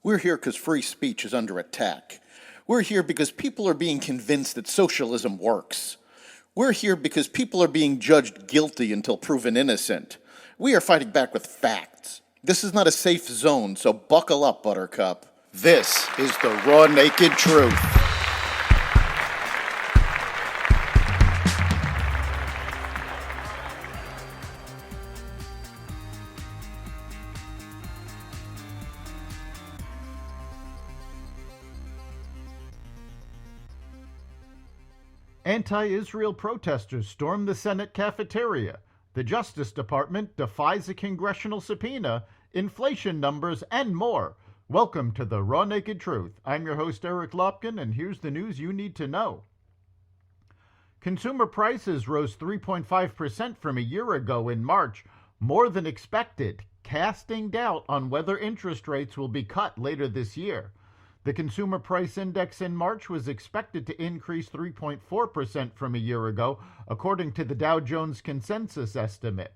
We're here because free speech is under attack. We're here because people are being convinced that socialism works. We're here because people are being judged guilty until proven innocent. We are fighting back with facts. This is not a safe zone, so buckle up, Buttercup. This is the raw, naked truth. Anti-Israel protesters storm the Senate cafeteria. The Justice Department defies a congressional subpoena, inflation numbers, and more. Welcome to the Raw Naked Truth. I'm your host, Eric Lopkin, and here's the news you need to know. Consumer prices rose 3.5% from a year ago in March, more than expected, casting doubt on whether interest rates will be cut later this year. The Consumer Price Index in March was expected to increase 3.4% from a year ago, according to the Dow Jones Consensus Estimate.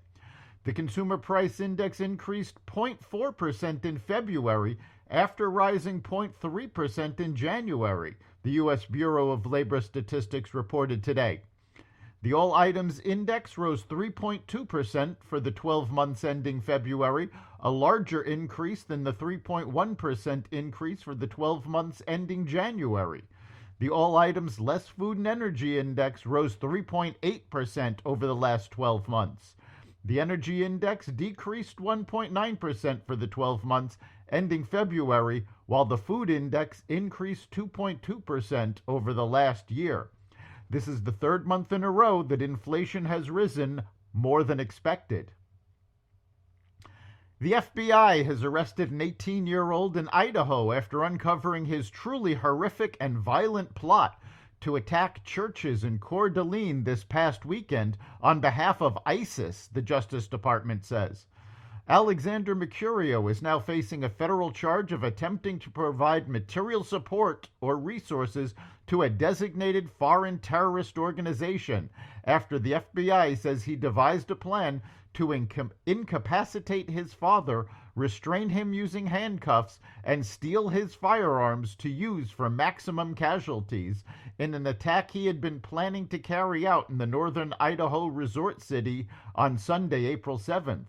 The Consumer Price Index increased 0.4% in February after rising 0.3% in January, the U.S. Bureau of Labor Statistics reported today. The All Items Index rose 3.2% for the 12 months ending February, a larger increase than the 3.1% increase for the 12 months ending January. The All Items Less Food and Energy Index rose 3.8% over the last 12 months. The Energy Index decreased 1.9% for the 12 months ending February, while the Food Index increased 2.2% over the last year. This is the third month in a row that inflation has risen more than expected. The FBI has arrested an 18-year-old in Idaho after uncovering his truly horrific and violent plot to attack churches in Coeur d'Alene this past weekend on behalf of ISIS, the Justice Department says. Alexander Mercurio is now facing a federal charge of attempting to provide material support or resources to a designated foreign terrorist organization after the FBI says he devised a plan to incapacitate his father, restrain him using handcuffs, and steal his firearms to use for maximum casualties in an attack he had been planning to carry out in the northern Idaho resort city on Sunday, April 7th.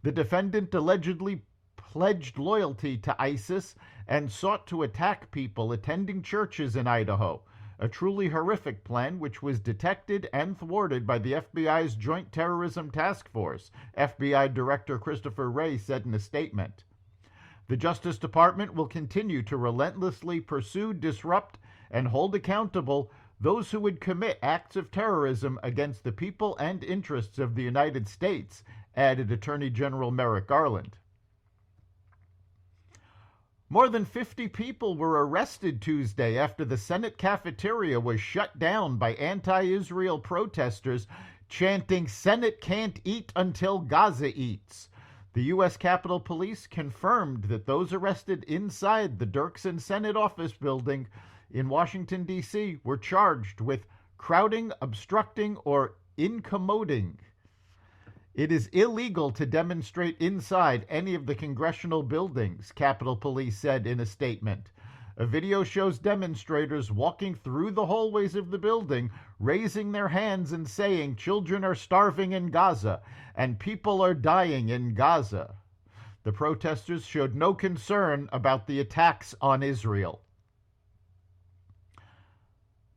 The defendant allegedly pledged loyalty to ISIS and sought to attack people attending churches in Idaho, a truly horrific plan which was detected and thwarted by the FBI's Joint Terrorism Task Force, FBI Director Christopher Wray said in a statement. The Justice Department will continue to relentlessly pursue, disrupt, and hold accountable those who would commit acts of terrorism against the people and interests of the United States, added Attorney General Merrick Garland. More than 50 people were arrested Tuesday after the Senate cafeteria was shut down by anti-Israel protesters chanting, "Senate can't eat until Gaza eats." The U.S. Capitol Police confirmed that those arrested inside the Dirksen Senate office building in Washington, D.C. were charged with crowding, obstructing, or incommoding. It is illegal to demonstrate inside any of the congressional buildings, Capitol Police said in a statement. A video shows demonstrators walking through the hallways of the building, raising their hands and saying, "Children are starving in Gaza, and people are dying in Gaza." The protesters showed no concern about the attacks on Israel.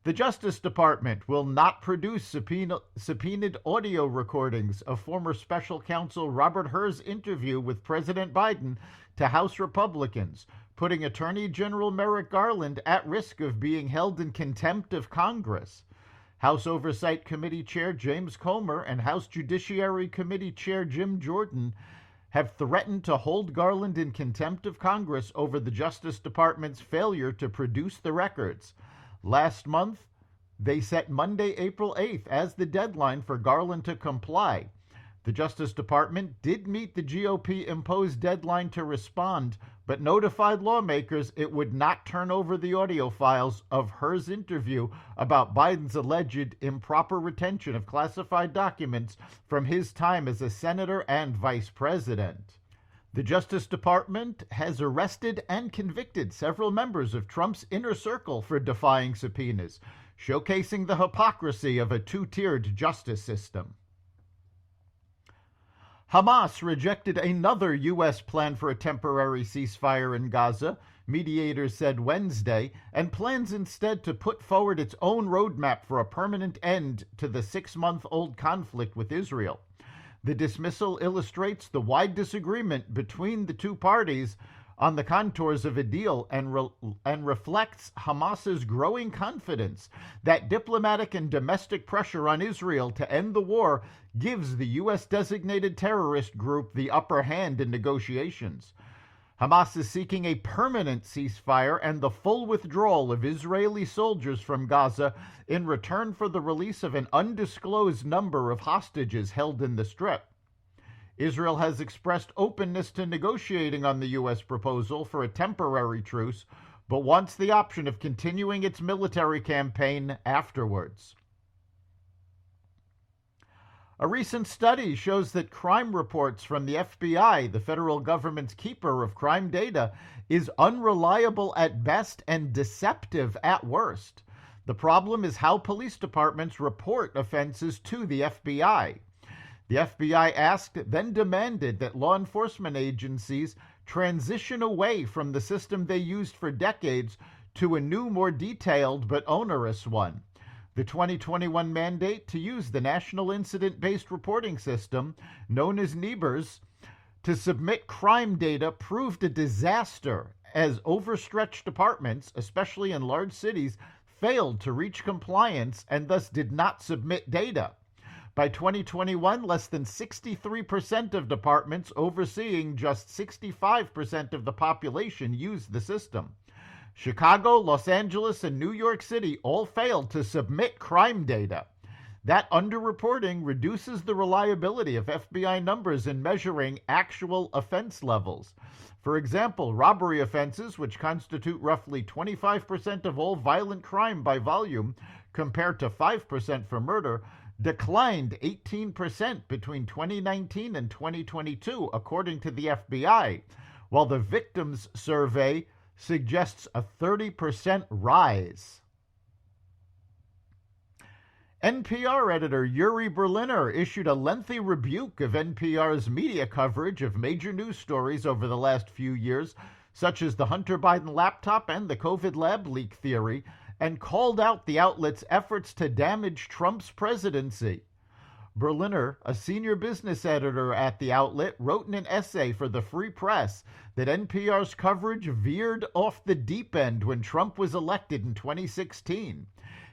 The Justice Department will not produce subpoenaed audio recordings of former special counsel Robert Hur's interview with President Biden to House Republicans, putting Attorney General Merrick Garland at risk of being held in contempt of Congress. House Oversight Committee Chair James Comer and House Judiciary Committee Chair Jim Jordan have threatened to hold Garland in contempt of Congress over the Justice Department's failure to produce the records. Last month, they set Monday, April 8th as the deadline for Garland to comply. The Justice Department did meet the GOP-imposed deadline to respond, but notified lawmakers it would not turn over the audio files of Hur's interview about Biden's alleged improper retention of classified documents from his time as a senator and vice president. The Justice Department has arrested and convicted several members of Trump's inner circle for defying subpoenas, showcasing the hypocrisy of a two-tiered justice system. Hamas rejected another U.S. plan for a temporary ceasefire in Gaza, mediators said Wednesday, and plans instead to put forward its own roadmap for a permanent end to the 6-month-old conflict with Israel. The dismissal illustrates the wide disagreement between the two parties on the contours of a deal and reflects Hamas's growing confidence that diplomatic and domestic pressure on Israel to end the war gives the U.S.-designated terrorist group the upper hand in negotiations. Hamas is seeking a permanent ceasefire and the full withdrawal of Israeli soldiers from Gaza in return for the release of an undisclosed number of hostages held in the Strip. Israel has expressed openness to negotiating on the U.S. proposal for a temporary truce, but wants the option of continuing its military campaign afterwards. A recent study shows that crime reports from the FBI, the federal government's keeper of crime data, is unreliable at best and deceptive at worst. The problem is how police departments report offenses to the FBI. The FBI asked, then demanded that law enforcement agencies transition away from the system they used for decades to a new, more detailed but onerous one. The 2021 mandate to use the National Incident-Based Reporting System, known as NIBRS, to submit crime data proved a disaster as overstretched departments, especially in large cities, failed to reach compliance and thus did not submit data. By 2021, less than 63% of departments overseeing just 65% of the population used the system. Chicago, Los Angeles, and New York City all failed to submit crime data. That underreporting reduces the reliability of FBI numbers in measuring actual offense levels. For example, robbery offenses, which constitute roughly 25% of all violent crime by volume, compared to 5% for murder, declined 18% between 2019 and 2022, according to the FBI, while the victims survey suggests a 30% rise. NPR editor Yuri Berliner issued a lengthy rebuke of NPR's media coverage of major news stories over the last few years, such as the Hunter Biden laptop and the COVID lab leak theory, and called out the outlet's efforts to damage Trump's presidency. Berliner, a senior business editor at the outlet, wrote in an essay for the Free Press that NPR's coverage veered off the deep end when Trump was elected in 2016.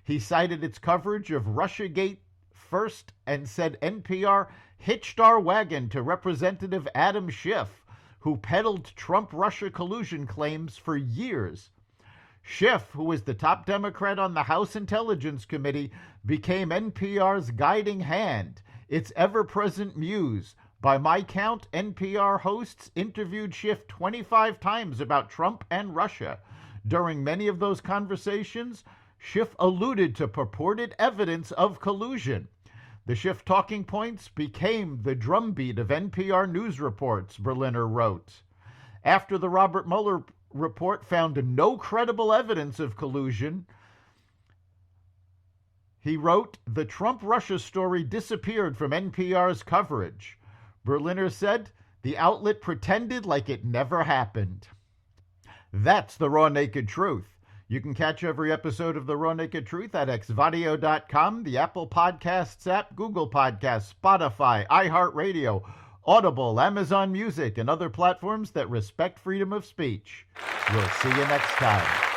He cited its coverage of Russiagate first and said NPR hitched our wagon to Representative Adam Schiff, who peddled Trump-Russia collusion claims for years. Schiff, who was the top Democrat on the House Intelligence Committee, became NPR's guiding hand, its ever-present muse. By my count, NPR hosts interviewed Schiff 25 times about Trump and Russia. During many of those conversations, Schiff alluded to purported evidence of collusion. The Schiff talking points became the drumbeat of NPR news reports, Berliner wrote. After the Robert Mueller report found no credible evidence of collusion, he wrote, the Trump-Russia story disappeared from NPR's coverage. Berliner said, the outlet pretended like it never happened. That's the Raw Naked Truth. You can catch every episode of The Raw Naked Truth at xvadio.com, the Apple Podcasts app, Google Podcasts, Spotify, iHeartRadio, Audible, Amazon Music, and other platforms that respect freedom of speech. We'll see you next time.